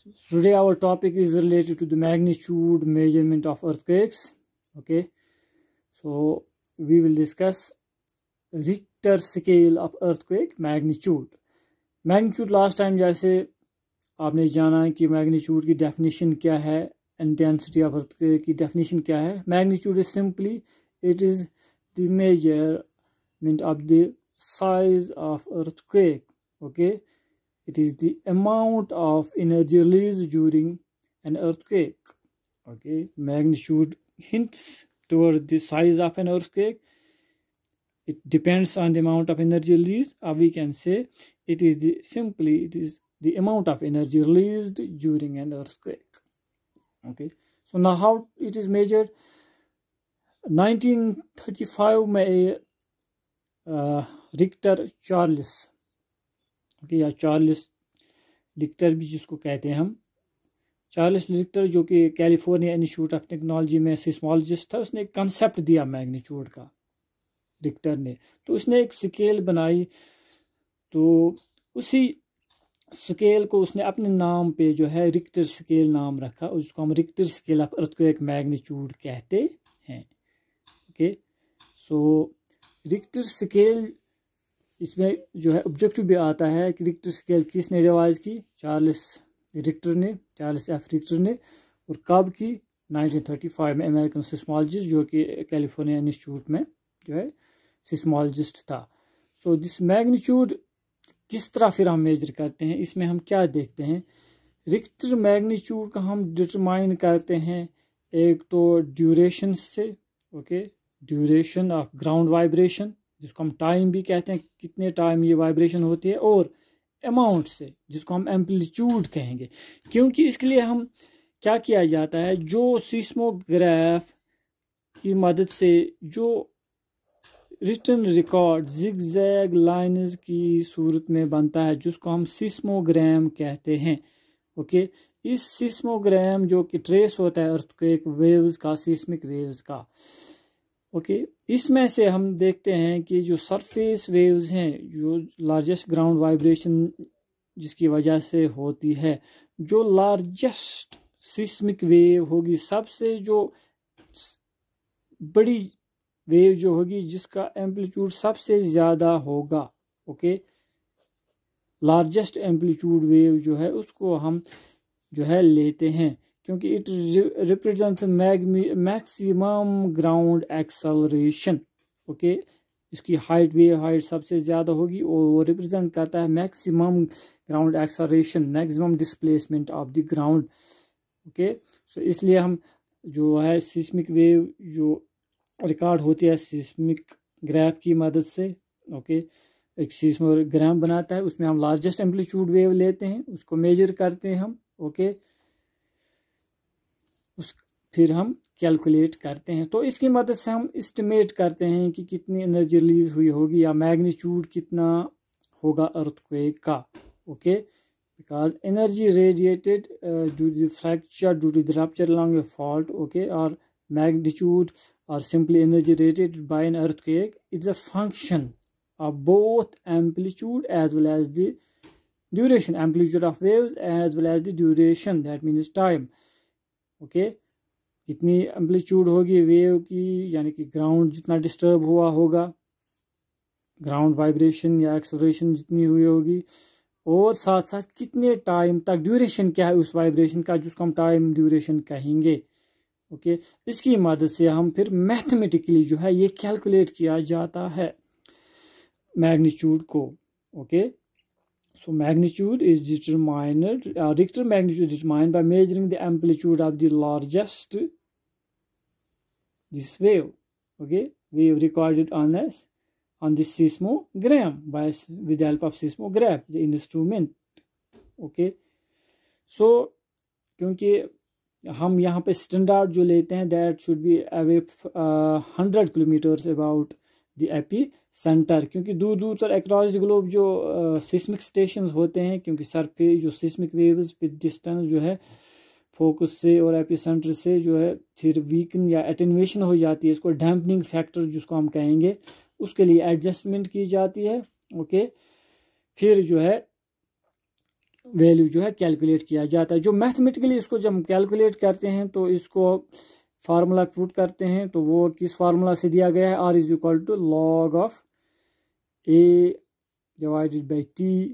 Today our topic is related to the magnitude measurement of earthquakes. Okay, so we will discuss Richter scale of earthquake magnitude. Magnitude last time जैसे आपने जाना कि magnitude की definition क्या है, intensity of earthquake की definition क्या है. Magnitude is simply it is the measurement of the size of earthquake. Okay. It is the amount of energy released during an earthquake. Okay, magnitude hints toward the size of an earthquake. It depends on the amount of energy released, or we can say it is the amount of energy released during an earthquake. Okay, so now how it is measured? 1935 में Richter Charles, okay, या Charles Richter भी जिसको कहते हैं हम, Charles Richter जो कि California institute of technology में सिस्मोलॉजिस्ट था, उसने एक कंसेप्ट दिया मैग्नीट्यूड का, रिक्टर ने. तो उसने एक स्केल बनाई, तो उसी स्केल को उसने अपने नाम पे जो है रिक्टर स्केल नाम रखा, उसको हम Richter scale of earthquake magnitude कहते हैं. ओके, सो रिक्टर स्केल, इसमें जो है ऑब्जेक्टिव भी आता है कि रिक्टर स्केल किसने डिवाइस की? चार्ल्स एफ रिक्टर ने. और कब की? 1935 में. अमेरिकन सिस्मोलॉजिस्ट जो कि कैलिफोर्निया इंस्टीट्यूट में जो है सिस्मोलॉजिस्ट था. सो दिस मैग्नीट्यूड किस तरह फिर हम मेजर करते हैं, इसमें हम क्या देखते हैं? रिक्टर मैग्नीट्यूड का हम डिटरमाइन करते हैं एक तो ड्यूरेशन से, okay, duration of ground vibration जिसको हम टाइम भी कहते हैं, कितने टाइम ये वाइब्रेशन होती है, और अमाउंट से जिसको हम एम्पलीट्यूड कहेंगे. क्योंकि इसके लिए हम क्या किया जाता है, जो सिस्मोग्राफ की मदद से जो रिटन रिकॉर्ड जिगजैग लाइन्स की सूरत में बनता है, जिसको हम सिस्मोग्राम कहते हैं. ओके, इस सिस्मोग्राम जो कि ट्रेस होता है अर्थक्वेक वेव्स का, सिस्मिक वेव्स का. ओके, इसमें से हम देखते हैं कि जो सरफेस वेव्स हैं, जो लार्जेस्ट ग्राउंड वाइब्रेशन जिसकी वजह से होती है, जो लार्जेस्ट सिस्मिक वेव होगी, सबसे जो बड़ी वेव जो होगी जिसका एम्पलीट्यूड सबसे ज़्यादा होगा, ओके, लार्जेस्ट एम्पलीट्यूड वेव जो है उसको हम जो है लेते हैं, क्योंकि it represents maximum ground acceleration. Okay, इसकी हाइट, वेव हाइट सबसे ज़्यादा होगी और वो रिप्रेजेंट करता है maximum ground acceleration, maximum displacement of the ground. Okay, so इसलिए हम जो है सिस्मिक वेव जो रिकॉर्ड होती है सिस्मिक ग्राफ की मदद से, ओके, एक सिस्मोग्राम बनाता है, उसमें हम लार्जेस्ट एम्पलीट्यूड वेव लेते हैं, उसको मेजर करते हैं हम. ओके, फिर हम कैलकुलेट करते हैं. तो इसकी मदद से हम एस्टिमेट करते हैं कि कितनी एनर्जी रिलीज हुई होगी या मैग्नीट्यूड कितना होगा अर्थक्वेक का. Okay, because energy radiated due to the fracture, due to the rupture along a fault, okay, or magnitude or simply energy radiated by an earthquake is a function of both amplitude as well as the duration, amplitude of waves as well as the duration, that means time. Okay, कितनी amplitude होगी wave की, यानी कि ground जितना disturb हुआ होगा, ground vibration या acceleration जितनी हुई होगी, और साथ साथ कितने टाइम तक, ड्यूरेशन क्या है उस वाइब्रेशन का, जिसको हम टाइम ड्यूरेशन कहेंगे. ओके, इसकी मदद से हम फिर मैथमेटिकली जो है ये कैलकुलेट किया जाता है मैग्नीट्यूड को. Okay, so magnitude is determined, Richter magnitude is determined by measuring the amplitude of the largest this wave, okay, wave recorded on the seismogram with the help of seismograph, the instrument. okay, so क्योंकि हम यहाँ पे standard जो लेते हैं that should be away 100 kilometers about the AP centre, क्योंकि दूर दूर तक अक्रॉस द ग्लोब जो सिस्मिक स्टेशंस होते हैं, क्योंकि सर पे जो सिस्मिक वेव्स विद डिस्टेंस जो है फोकस से और एपी सेंटर से जो है फिर वीकन या एटेन्यूएशन हो जाती है, इसको डैम्पनिंग फैक्टर जिसको हम कहेंगे, उसके लिए एडजस्टमेंट की जाती है. ओके, फिर जो है वैल्यू जो है कैलकुलेट किया जाता है। जो मैथमेटिकली इसको जब हम कैलकुलेट करते हैं तो इसको फार्मूला पुट करते हैं, तो वो किस फार्मूला से दिया गया है, R is equal to log of A divided by T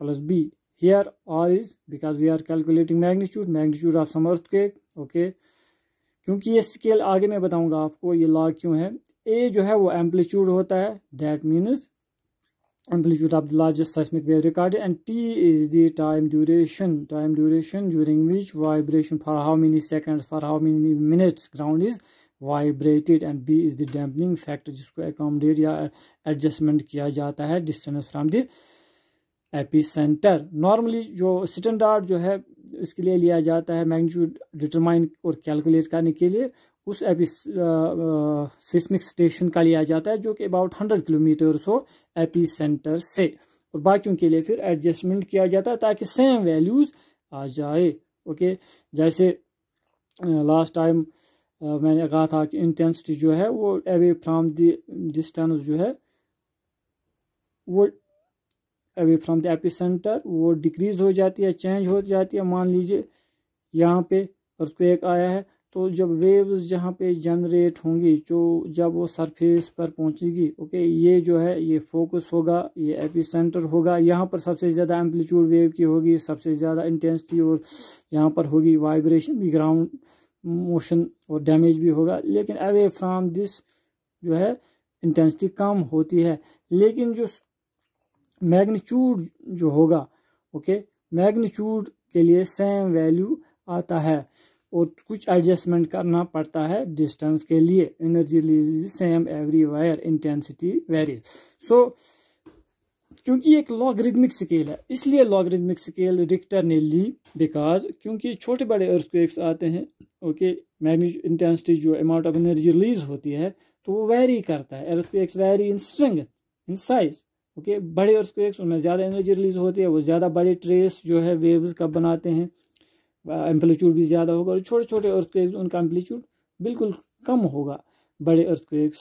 plus B. Here R is because we are calculating magnitude of some earthquake. Okay, क्योंकि ये स्केल आगे मैं बताऊंगा आपको ये लॉग क्यों है। ए जो है वो एम्पलीट्यूड होता है, that means amplitude of the largest seismic wave recorded, and t is the time duration during which vibration, for how many seconds, for how many minutes ground is vibrated, and b is the dampening factor जिसको accommodate या adjustment किया जाता है distance from the epicenter। Normally जो standard जो है इसके लिए लिया जाता है मैग्नीट्यूड डिटरमाइन और कैलकुलेट करने के लिए, उस सिस्मिक स्टेशन का लिया जाता है जो कि अबाउट 100 किलोमीटर हो एपी सेंटर से, और बाकियों के लिए फिर एडजस्टमेंट किया जाता है ताकि सेम वैल्यूज आ जाए। ओके, जैसे लास्ट टाइम मैंने कहा था कि इंटेंसिटी जो है वो अवे फ्रॉम द डिस्टेंस जो है वो away from the AP centre वो डिक्रीज हो जाती है, चेंज हो जाती है। मान लीजिए यहाँ पे अर्थक्वेक आया है, तो जब वेव्स जहाँ पे जनरेट होंगी, जो जब वो सरफेस पर पहुँचेगी, ओके, ये जो है ये फोकस होगा, ये एपिसेंटर होगा, यहाँ पर सबसे ज़्यादा एम्पलीट्यूड वेव की होगी, सबसे ज़्यादा इंटेंसिटी, और यहाँ पर होगी वाइब्रेशन भी, ग्राउंड मोशन और डैमेज भी होगा। लेकिन अवे फ्रॉम दिस जो है इंटेंसिटी कम होती है, लेकिन जो मैग्नीट्यूड जो होगा, ओके, मैग्नीट्यूड के लिए सेम वैल्यू आता है और कुछ एडजस्टमेंट करना पड़ता है डिस्टेंस के लिए। Energy release same everywhere, intensity varies. So क्योंकि एक लॉगरिदमिक स्केल है, इसलिए लॉगरिदमिक स्केल रिक्टर ने ली, बिकॉज क्योंकि छोटे बड़े अर्थक्वेक्स आते हैं, ओके, मैग्नीट्यूड इंटेंसिटी जो अमाउंट ऑफ एनर्जी रिलीज होती है तो वो वेरी करता है। Earthquakes very in strength, in size. Okay, बड़े अर्थक्वेक्स उनमें ज़्यादा एनर्जी रिलीज होती है, वो ज़्यादा बड़े ट्रेस जो है वेव्स का बनाते हैं, एम्पलीट्यूड भी ज़्यादा होगा। और छोटे छोटे अर्थक्वेक्स उनका एम्पलीट्यूड बिल्कुल कम होगा बड़े अर्थक्वेक्स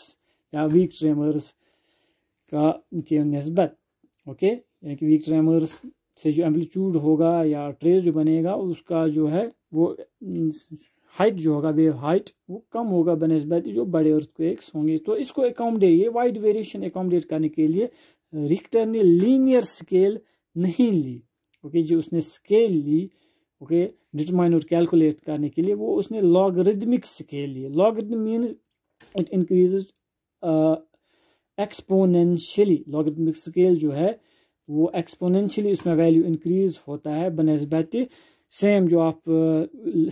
या वीक ट्रेमर्स का के नस्बत। ओके, यानी कि वीक ट्रेमर्स से जो एम्पलीट्यूड होगा या ट्रेस जो बनेगा उसका जो है वो हाइट जो होगा, वेव हाइट, वो कम होगा बनस्बत जो बड़े अर्थक्वेक्स होंगे। तो इसको अकोमोडेट, ये वाइड वेरिएशन अकोमोडेट करने के लिए रिक्टर ने लीनियर स्केल नहीं ली। ओके, जो उसने स्केल ली, ओके, डिटरमाइन और कैलकुलेट करने के लिए, वो उसने लॉगरिदमिक स्केल ली। Logarithm means it increases exponentially. Logarithmic scale जो है वो एक्सपोनेंशियली उसमें वैल्यू इंक्रीज होता है बनस्बत सेम जो आप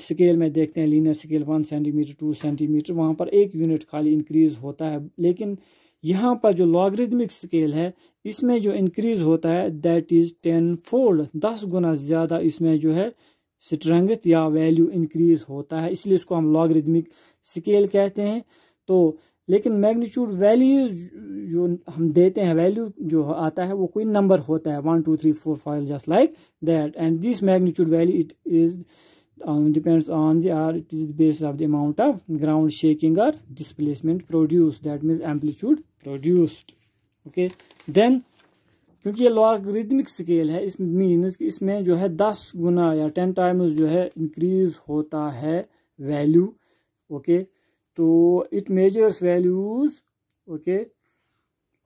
स्केल में देखते हैं, लीनियर स्केल 1 सेंटीमीटर 2 सेंटीमीटर, वहाँ पर 1 यूनिट खाली इंक्रीज होता है। लेकिन यहाँ पर जो लॉगरिदमिक स्केल है इसमें जो इंक्रीज होता है दैट इज़ 10 फोल्ड, 10 गुना ज़्यादा इसमें जो है स्ट्रेंथ या वैल्यू इंक्रीज होता है, इसलिए इसको हम लॉगरिदमिक स्केल कहते हैं। तो लेकिन मैग्नीट्यूड वैल्यूज जो हम देते हैं, वैल्यू जो आता है वो कोई नंबर होता है 1 2 3 4 5 just like that, and this magnitude value it is depends on the or it is the basis of the amount of ground shaking or displacement produced, that means amplitude produced. Okay, then क्योंकि ये logarithmic scale है, इस means कि इसमें जो है 10 गुना या 10 times जो है इंक्रीज होता है वैल्यू। ओके, तो it measures values, okay,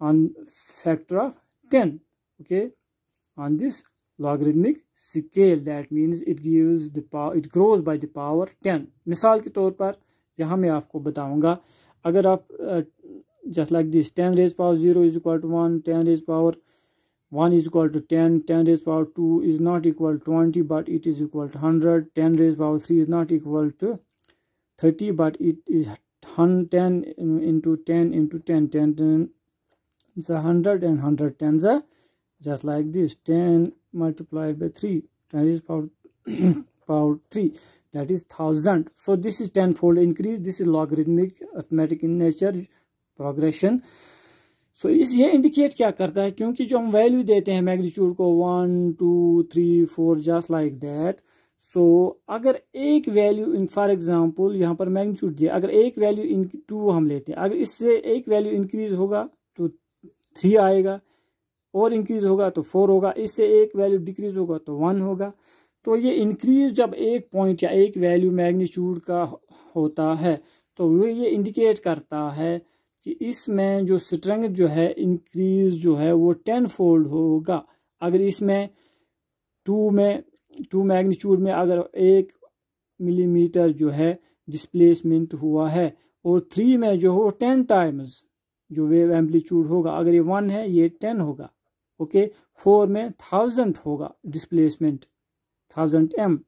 on factor of 10, okay, on this logarithmic scale, that means it gives the power, it grows by the power 10। मिसाल के तौर पर यहाँ मैं आपको बताऊंगा, अगर आप just like this 10 raised power 0 is equal to 1, 10 raised power 1 is equal to 10, 10 raised power 2 is not equal to 20 but it is equal to 100, 10 raised power 3 is not equal to 30 but it is 10 into 10 into 10, 10 is 100 and 100 tens are just like this 10 multiplied by 3, 10 is power 3, that is 1000. So this is 10-fold increase. This is logarithmic, arithmetic in nature progression. So इस ये indicate क्या करता है, क्योंकि जो हम value देते हैं मैग्नीट्यूड को 1 2 3 4 जस्ट लाइक दैट, सो अगर एक वैल्यू इन फॉर एग्जांपल यहाँ पर मैग्नीट्यूड दिया, अगर एक वैल्यू इन 2 हम लेते हैं, अगर इससे एक वैल्यू इंक्रीज होगा तो 3 आएगा, और इंक्रीज होगा तो 4 होगा, इससे एक वैल्यू डिक्रीज होगा तो 1 होगा। तो ये इंक्रीज जब एक पॉइंट या एक वैल्यू मैग्नीट्यूड का होता है तो वो ये इंडिकेट करता है कि इसमें जो स्ट्रेंथ जो है इंक्रीज जो है वो 10 फोल्ड होगा। अगर इसमें 2 मैग्नीट्यूड में अगर 1 मिलीमीटर जो है डिस्प्लेसमेंट हुआ है और 3 में जो हो 10 टाइम्स जो वेव एम्पलीट्यूड होगा, अगर ये 1 है ये 10 होगा। ओके, 4 में 1000 होगा displacement, 1000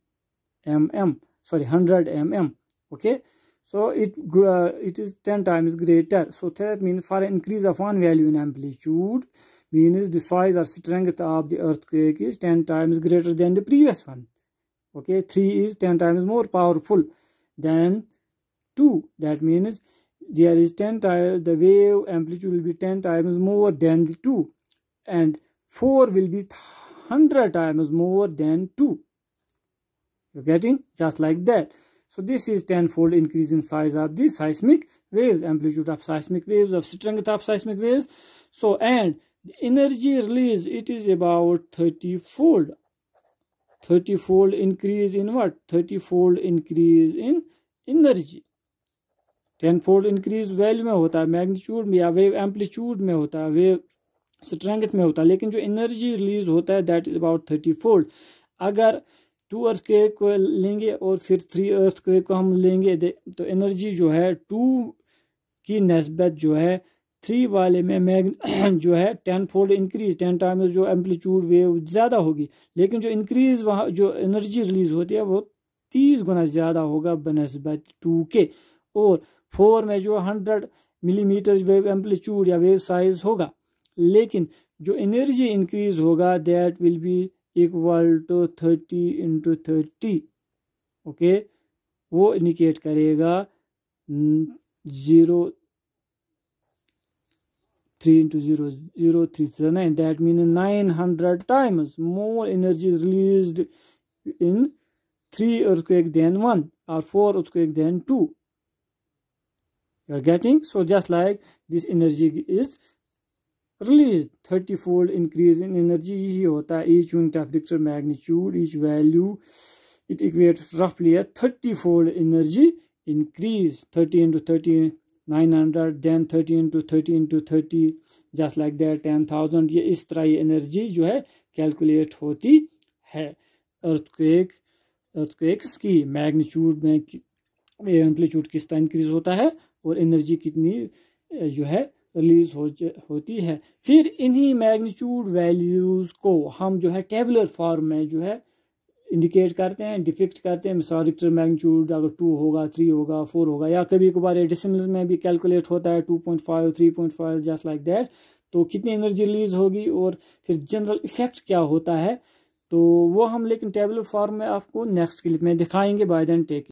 100 mm. Okay, so it is 10 times greater. So that means for an increase of one value in amplitude means the size or strength of the earthquake is 10 times greater than the previous one. Okay, 3 is 10 times more powerful than 2. That means there is 10 times, the wave amplitude will be 10 times more than the 2, and 4 will be 100 times more than 2. You're getting? Just like that. So this is 10-fold increase in size of the seismic waves, amplitude of seismic waves, of strength of seismic waves. So, and the energy release, it is about 30-fold. 30-fold increase in what? 30-fold increase in energy. 10-fold increase value में होता है, magnitude में या wave amplitude में होता है, wave strength में होता है, लेकिन जो एनर्जी रिलीज होता है दैट इज अबाउट 30-fold. अगर 2 अर्थक्वेक को लेंगे और फिर 3 अर्थक्वेक को हम लेंगे तो एनर्जी जो है 2 की नस्बत जो है 3 वाले में जो है 10-fold इंक्रीज, 10 टाइम्स जो एम्पलीट्यूड वेव ज़्यादा होगी, लेकिन जो इंक्रीज वहाँ जो एनर्जी रिलीज होती है वो 30 गुना ज़्यादा होगा बनस्बत 2 के। और 4 में जो 100 मिलीमीटर वेव एम्पलीट्यूड या वेव साइज होगा, लेकिन जो एनर्जी इंक्रीज होगा that will be equal to 30 into 30. Okay, वो इंडिकेट करेगा 0 3 into 0 0 3 9. That means 900 times more energy is released in 3 earthquake than 1 or 4 earthquake than 2. You are getting? So just like this energy is released, 30-fold increase in energy ही होता है. Each unit of Richter magnitude, each value, it equates roughly a 30-fold energy increase. 30 into 30 900, then 30 into 30 into 30, just like that 10,000. ये इस तरह ये energy जो है calculate होती है अर्थक्वेक्स की मैग्नीट्यूड में, एम्पलीट्यूड किस तरह इंक्रीज होता है और एनर्जी कितनी जो है रिलीज होती है. फिर इन्हीं मैग्नीट्यूड वैल्यूज़ को हम जो है टेबुलर फॉर्म में जो है इंडिकेट करते हैं, डिफिक्ट करते हैं. मिसाल रिक्टर मैग्नीट्यूड अगर 2 होगा, 3 होगा, 4 होगा, या कभी कभार डेसिमल्स में भी कैलकुलेट होता है 2.5 3.5 जस्ट लाइक दैट. तो कितनी एनर्जी रिलीज होगी और फिर जनरल इफेक्ट क्या होता है, तो वो हम लेकिन टेबुलर फॉर्म में आपको नेक्स्ट क्लिप में दिखाएंगे. Bye then take